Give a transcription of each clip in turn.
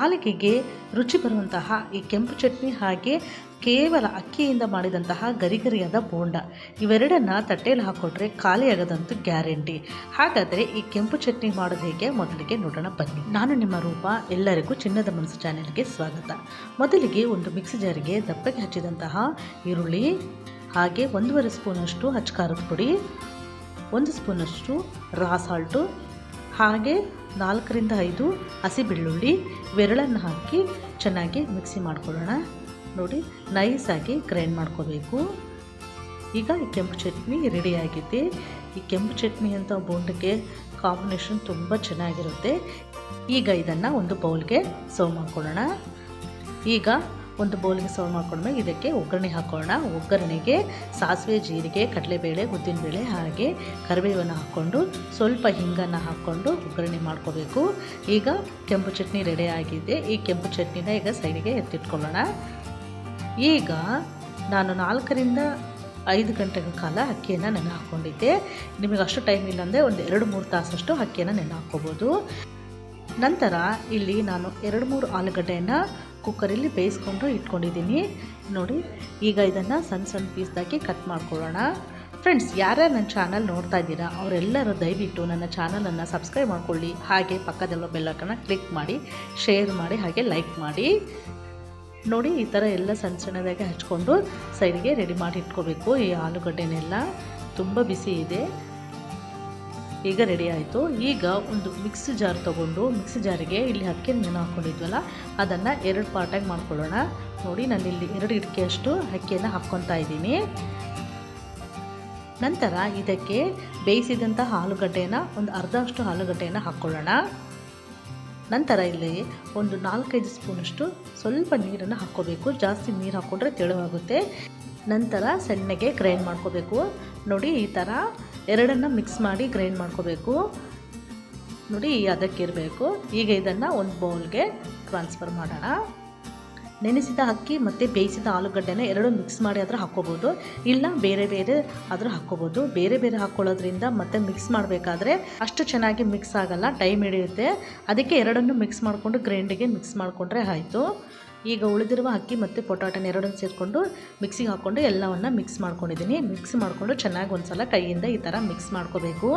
ನಾಲಿಗೆಗೆ ರುಚಿ ಬರುವಂತಹ ಈ ಕೆಂಪು ಚಟ್ನಿ ಹಾಗೆ ಕೇವಲ ಅಕ್ಕಿಯಿಂದ ಮಾಡಿದಂತಹ ಗರಿಗರಿಯಾದ ಬೋಂಡ ಇವೆರಡನ್ನು ತಟ್ಟೆಯಲ್ಲಿ ಹಾಕ್ಕೊಟ್ರೆ ಖಾಲಿಯಾಗದಂತೂ ಗ್ಯಾರಂಟಿ. ಹಾಗಾದರೆ ಈ ಕೆಂಪು ಚಟ್ನಿ ಮಾಡೋದು ಹೇಗೆ ಮೊದಲಿಗೆ ನೋಡೋಣ ಬನ್ನಿ. ನಾನು ನಿಮ್ಮ ರೂಪ. ಎಲ್ಲರಿಗೂ ಚಿನ್ನದ ಮನಸ್ಸು ಚಾನೆಲ್ಗೆ ಸ್ವಾಗತ. ಮೊದಲಿಗೆ ಒಂದು ಮಿಕ್ಸಿ ಜಾರಿಗೆ ದಪ್ಪಗೆ ಹಚ್ಚಿದಂತಹ ಈರುಳ್ಳಿ ಹಾಗೆ 1.5 ಸ್ಪೂನಷ್ಟು ಅಚ್ಚಕಾರದ ಪುಡಿ, 1 ಸ್ಪೂನಷ್ಟು ರಾ ಸಾಲ್ಟು ಹಾಗೆ 4 ರಿಂದ 5 ಹಸಿ ಬೆಳ್ಳುಳ್ಳಿ ಇವೆರಡನ್ನು ಹಾಕಿ ಚೆನ್ನಾಗಿ ಮಿಕ್ಸಿ ಮಾಡ್ಕೊಳ್ಳೋಣ. ನೋಡಿ, ನೈಸಾಗಿ ಗ್ರೈಂಡ್ ಮಾಡ್ಕೋಬೇಕು. ಈಗ ಈ ಕೆಂಪು ಚಟ್ನಿ ರೆಡಿಯಾಗಿದೆ. ಈ ಕೆಂಪು ಚಟ್ನಿ ಅಂತ ಬೋಂಡಕ್ಕೆ ಕಾಂಬಿನೇಷನ್ ತುಂಬ ಚೆನ್ನಾಗಿರುತ್ತೆ. ಈಗ ಇದನ್ನು ಒಂದು ಬೌಲ್ಗೆ ಸರ್ವ್ ಮಾಡ್ಕೊಳ್ಳೋಣ. ಈಗ ಒಂದು ಬೌಲ್ಗೆ ಸರ್ವ್ ಮಾಡ್ಕೊಂಡ್ಮೇಲೆ ಇದಕ್ಕೆ ಒಗ್ಗರಣೆ ಹಾಕೋಣ. ಒಗ್ಗರಣೆಗೆ ಸಾಸಿವೆ, ಜೀರಿಗೆ, ಕಡಲೆಬೇಳೆ, ಉದ್ದಿನಬೇಳೆ ಹಾಗೆ ಕರಿಬೇವನ್ನು ಹಾಕ್ಕೊಂಡು ಸ್ವಲ್ಪ ಹಿಂಗನ್ನು ಹಾಕ್ಕೊಂಡು ಒಗ್ಗರಣೆ ಮಾಡ್ಕೋಬೇಕು. ಈಗ ಕೆಂಪು ಚಟ್ನಿ ರೆಡಿ ಆಗಿದೆ. ಈ ಕೆಂಪು ಚಟ್ನಿನ ಈಗ ಸೈಡಿಗೆ ಎತ್ತಿಟ್ಕೊಳ್ಳೋಣ. ಈಗ ನಾನು 4 ರಿಂದ 5 ಗಂಟೆಗಳ ಕಾಲ ಅಕ್ಕಿಯನ್ನು ನೆನೆ ಹಾಕ್ಕೊಂಡಿದ್ದೆ. ನಿಮಗೆ ಅಷ್ಟು ಟೈಮ್ ಇಲ್ಲ ಅಂದರೆ ಒಂದು 2-3 ತಾಸಷ್ಟು ಅಕ್ಕಿಯನ್ನು ನೆನೆ ಹಾಕ್ಕೋಬೋದು. ನಂತರ ಇಲ್ಲಿ ನಾನು 2-3 ಆಲೂಗಡ್ಡೆಯನ್ನು ಕುಕ್ಕರಲ್ಲಿ ಬೇಯಿಸ್ಕೊಂಡು ಇಟ್ಕೊಂಡಿದ್ದೀನಿ. ನೋಡಿ, ಈಗ ಇದನ್ನು ಸಣ್ಣ ಪೀಸ್ದಾಗಿ ಕಟ್ ಮಾಡ್ಕೊಳ್ಳೋಣ. ಫ್ರೆಂಡ್ಸ್, ಯಾರ್ಯಾರು ನನ್ನ ಚಾನಲ್ ನೋಡ್ತಾ ಇದ್ದೀರಾ ಅವರೆಲ್ಲರೂ ದಯವಿಟ್ಟು ನನ್ನ ಚಾನಲನ್ನು ಸಬ್ಸ್ಕ್ರೈಬ್ ಮಾಡ್ಕೊಳ್ಳಿ. ಹಾಗೆ ಪಕ್ಕದಲ್ಲಿರೋ ಬೆಲ್ಲೈಕನ್ನ ಕ್ಲಿಕ್ ಮಾಡಿ, ಶೇರ್ ಮಾಡಿ ಹಾಗೆ ಲೈಕ್ ಮಾಡಿ. ನೋಡಿ, ಈ ಥರ ಎಲ್ಲ ಸಣ್ಣದಾಗಿ ಹಚ್ಕೊಂಡು ಸೈಡ್ಗೆ ರೆಡಿ ಮಾಡಿ ಇಟ್ಕೋಬೇಕು. ಈ ಆಲೂಗಡ್ಡೆನೆಲ್ಲ ತುಂಬ ಬಿಸಿ ಇದೆ. ಈಗ ರೆಡಿ ಆಯಿತು. ಈಗ ಒಂದು ಮಿಕ್ಸಿ ಜಾರ್ ತೊಗೊಂಡು ಮಿಕ್ಸಿ ಜಾರಿಗೆ ಇಲ್ಲಿ ಅಕ್ಕಿ ನೆನೆ ಹಾಕ್ಕೊಂಡಿದ್ವಲ್ಲ ಅದನ್ನು 2 ಪಾರ್ಟಾಗಿ ಮಾಡ್ಕೊಳ್ಳೋಣ. ನೋಡಿ, ನಾನಿಲ್ಲಿ 2 ಇಡ್ಕೆಯಷ್ಟು ಅಕ್ಕಿಯನ್ನು ಹಾಕ್ಕೊತಾ ಇದ್ದೀನಿ. ನಂತರ ಇದಕ್ಕೆ ಬೇಯಿಸಿದಂಥ ಆಲೂಗಡ್ಡೆನ ಒಂದು ಅರ್ಧಷ್ಟು ಆಲೂಗಡ್ಡೆಯನ್ನು ಹಾಕ್ಕೊಳ್ಳೋಣ. ನಂತರ ಇಲ್ಲಿ ಒಂದು 4-5 ಸ್ಪೂನಷ್ಟು ಸ್ವಲ್ಪ ನೀರನ್ನು ಹಾಕ್ಕೋಬೇಕು. ಜಾಸ್ತಿ ನೀರು ಹಾಕ್ಕೊಂಡ್ರೆ ತೆಳುವಾಗುತ್ತೆ. ನಂತರ ಸಣ್ಣಗೆ ಗ್ರೈಂಡ್ ಮಾಡ್ಕೋಬೇಕು. ನೋಡಿ, ಈ ಥರ ಎರಡನ್ನು ಮಿಕ್ಸ್ ಮಾಡಿ ಗ್ರೈಂಡ್ ಮಾಡ್ಕೋಬೇಕು. ನೋಡಿ, ಅದಕ್ಕಿರಬೇಕು. ಈಗ ಇದನ್ನು ಒಂದು ಬೌಲ್ಗೆ ಟ್ರಾನ್ಸ್ಫರ್ ಮಾಡೋಣ. ನೆನೆಸಿದ ಅಕ್ಕಿ ಮತ್ತು ಬೇಯಿಸಿದ ಆಲೂಗಡ್ಡೆನ ಎರಡೂ ಮಿಕ್ಸ್ ಮಾಡಿ ಆದರೂ ಹಾಕ್ಕೋಬೋದು, ಇಲ್ಲ ಬೇರೆ ಬೇರೆ ಆದರೂ ಹಾಕ್ಕೋಬೋದು. ಬೇರೆ ಬೇರೆ ಹಾಕ್ಕೊಳ್ಳೋದ್ರಿಂದ ಮತ್ತು ಮಿಕ್ಸ್ ಮಾಡಬೇಕಾದ್ರೆ ಅಷ್ಟು ಚೆನ್ನಾಗಿ ಮಿಕ್ಸ್ ಆಗೋಲ್ಲ, ಟೈಮ್ ಹಿಡಿಯುತ್ತೆ. ಅದಕ್ಕೆ ಎರಡನ್ನು ಮಿಕ್ಸ್ ಮಾಡಿಕೊಂಡು ಗ್ರೈಂಡಿಗೆ ಮಿಕ್ಸ್ ಮಾಡಿಕೊಂಡ್ರೆ ಆಯಿತು. ಈಗ ಉಳಿದಿರುವ ಅಕ್ಕಿ ಮತ್ತು ಪೊಟಾಟೊನ ಎರಡನ್ನು ಸೇರಿಕೊಂಡು ಮಿಕ್ಸಿಗೆ ಹಾಕ್ಕೊಂಡು ಎಲ್ಲವನ್ನು ಮಿಕ್ಸ್ ಮಾಡ್ಕೊಂಡಿದ್ದೀನಿ. ಮಿಕ್ಸ್ ಮಾಡಿಕೊಂಡು ಚೆನ್ನಾಗಿ ಒಂದು ಸಲ ಕೈಯಿಂದ ಈ ಥರ ಮಿಕ್ಸ್ ಮಾಡ್ಕೋಬೇಕು.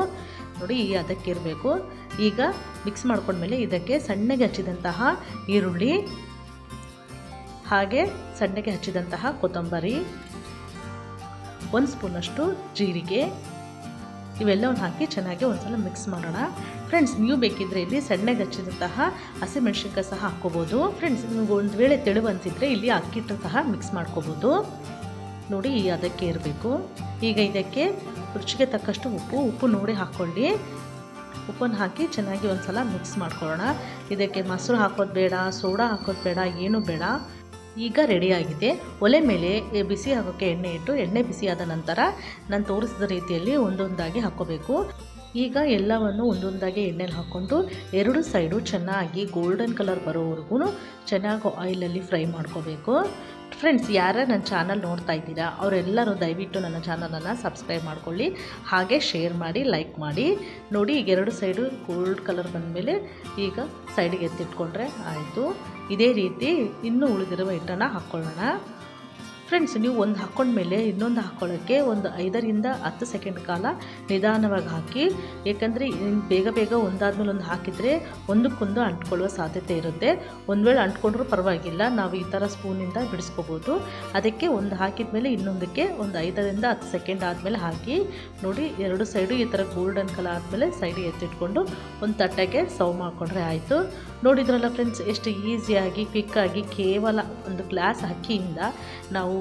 ನೋಡಿ, ಅದಕ್ಕಿರಬೇಕು. ಈಗ ಮಿಕ್ಸ್ ಮಾಡ್ಕೊಂಡ್ಮೇಲೆ ಇದಕ್ಕೆ ಸಣ್ಣಗೆ ಹಚ್ಚಿದಂತಹ ಈರುಳ್ಳಿ ಹಾಗೆ ಸಣ್ಣಗೆ ಹಚ್ಚಿದಂತಹ ಕೊತ್ತಂಬರಿ, 1 ಸ್ಪೂನಷ್ಟು ಜೀರಿಗೆ ಇವೆಲ್ಲವನ್ನು ಹಾಕಿ ಚೆನ್ನಾಗಿ ಒಂದು ಸಲ ಮಿಕ್ಸ್ ಮಾಡೋಣ. ಫ್ರೆಂಡ್ಸ್, ನೀವು ಬೇಕಿದ್ದರೆ ಇಲ್ಲಿ ಸಣ್ಣಗೆ ಹಚ್ಚಿದಂತಹ ಹಸಿಮೆಣಸಿನ್ಕಾಯಿ ಸಹ ಹಾಕ್ಕೋಬೋದು. ಫ್ರೆಂಡ್ಸ್, ನಿಮಗೆ ಒಂದು ವೇಳೆ ತೆಳು ಅನಿಸಿದರೆ ಇಲ್ಲಿ ಅಕ್ಕಿ ಹಿಟ್ಟು ಸಹ ಮಿಕ್ಸ್ ಮಾಡ್ಕೋಬೋದು. ನೋಡಿ, ಅದಕ್ಕೆ ಇರಬೇಕು. ಈಗ ಇದಕ್ಕೆ ರುಚಿಗೆ ತಕ್ಕಷ್ಟು ಉಪ್ಪು ನೋಡಿ ಹಾಕ್ಕೊಳ್ಳಿ. ಉಪ್ಪನ್ನು ಹಾಕಿ ಚೆನ್ನಾಗಿ ಒಂದು ಸಲ ಮಿಕ್ಸ್ ಮಾಡ್ಕೊಳ್ಳೋಣ. ಇದಕ್ಕೆ ಮೊಸರು ಹಾಕೋದು ಬೇಡ, ಸೋಡಾ ಹಾಕೋದು ಬೇಡ, ಏನೂ ಬೇಡ. ಈಗ ರೆಡಿಯಾಗಿದೆ. ಒಲೆ ಮೇಲೆ ಬಿಸಿ ಆಗೋಕ್ಕೆ ಎಣ್ಣೆ ಇಟ್ಟು ಎಣ್ಣೆ ಬಿಸಿಯಾದ ನಂತರ ನಾನು ತೋರಿಸಿದ ರೀತಿಯಲ್ಲಿ ಒಂದೊಂದಾಗಿ ಹಾಕ್ಕೋಬೇಕು. ಈಗ ಎಲ್ಲವನ್ನು ಒಂದೊಂದಾಗಿ ಎಣ್ಣೆಲಿ ಹಾಕ್ಕೊಂಡು 2 ಸೈಡು ಚೆನ್ನಾಗಿ ಗೋಲ್ಡನ್ ಕಲರ್ ಬರೋವರೆಗೂ ಚೆನ್ನಾಗಿ ಆಯಿಲಲ್ಲಿ ಫ್ರೈ ಮಾಡ್ಕೋಬೇಕು. ಫ್ರೆಂಡ್ಸ್, ಯಾರು ನನ್ನ ಚಾನಲ್ ನೋಡ್ತಾ ಇದ್ದೀರಾ ಅವರೆಲ್ಲರೂ ದಯವಿಟ್ಟು ನನ್ನ ಚಾನಲನ್ನು ಸಬ್ಸ್ಕ್ರೈಬ್ ಮಾಡ್ಕೊಳ್ಳಿ, ಹಾಗೆ ಶೇರ್ ಮಾಡಿ, ಲೈಕ್ ಮಾಡಿ. ನೋಡಿ, ಈಗ 2 ಸೈಡು ಗೋಲ್ಡ್ ಕಲರ್ ಬಂದಮೇಲೆ ಈಗ ಸೈಡಿಗೆ ಎತ್ತಿಟ್ಕೊಂಡ್ರೆ ಆಯಿತು. ಇದೇ ರೀತಿ ಇನ್ನೂ ಉಳಿದಿರುವ ಹಿಟ್ಟನ್ನು ಹಾಕ್ಕೊಳ್ಳೋಣ. ಫ್ರೆಂಡ್ಸ್, ನೀವು ಒಂದು ಹಾಕ್ಕೊಂಡ್ಮೇಲೆ ಇನ್ನೊಂದು ಹಾಕ್ಕೊಳ್ಳೋಕ್ಕೆ ಒಂದು 5 ರಿಂದ 10 ಸೆಕೆಂಡ್ ಕಾಲ ನಿಧಾನವಾಗಿ ಹಾಕಿ. ಏಕೆಂದರೆ ಬೇಗ ಒಂದಾದ್ಮೇಲೆ ಒಂದು ಹಾಕಿದರೆ ಒಂದಕ್ಕೊಂದು ಅಂಟ್ಕೊಳ್ಳುವ ಸಾಧ್ಯತೆ ಇರುತ್ತೆ. ಒಂದು ವೇಳೆ ಅಂಟ್ಕೊಂಡ್ರೂ ಪರವಾಗಿಲ್ಲ, ನಾವು ಈ ಥರ ಸ್ಪೂನಿಂದ ಬಿಡಿಸ್ಕೋಬೋದು. ಅದಕ್ಕೆ ಒಂದು ಹಾಕಿದ ಮೇಲೆ ಇನ್ನೊಂದಕ್ಕೆ ಒಂದು 5 ರಿಂದ 10 ಸೆಕೆಂಡ್ ಆದಮೇಲೆ ಹಾಕಿ. ನೋಡಿ, 2 ಸೈಡು ಈ ಥರ ಗೋಲ್ಡನ್ ಕಲರ್ ಆದಮೇಲೆ ಸೈಡಿಗೆ ಎತ್ತಿಟ್ಕೊಂಡು ಒಂದು ತಟ್ಟೆಗೆ ಸರ್ವ್ ಮಾಡಿಕೊಂಡ್ರೆ ಆಯಿತು. ನೋಡಿದ್ರಲ್ಲ ಫ್ರೆಂಡ್ಸ್, ಎಷ್ಟು ಈಸಿಯಾಗಿ ಕ್ವಿಕ್ಕಾಗಿ ಕೇವಲ ಒಂದು ಗ್ಲಾಸ್ ಅಕ್ಕಿಯಿಂದ ನಾವು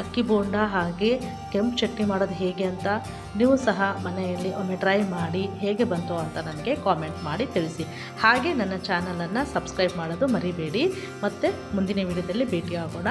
ಅಕ್ಕಿ ಬೋಂಡ ಹಾಗೆ ಕೆಂಪು ಚಟ್ನಿ ಮಾಡೋದು ಹೇಗೆ ಅಂತ ನೀವು ಸಹ ಮನೆಯಲ್ಲಿ ಒಮ್ಮೆ ಟ್ರೈ ಮಾಡಿ ಹೇಗೆ ಬಂತು ಅಂತ ನನಗೆ ಕಾಮೆಂಟ್ ಮಾಡಿ ತಿಳಿಸಿ. ಹಾಗೆ ನನ್ನ ಚಾನಲನ್ನು ಸಬ್ಸ್ಕ್ರೈಬ್ ಮಾಡೋದು ಮರಿಬೇಡಿ. ಮತ್ತು ಮುಂದಿನ ವಿಡಿಯೋದಲ್ಲಿ ಭೇಟಿಯಾಗೋಣ.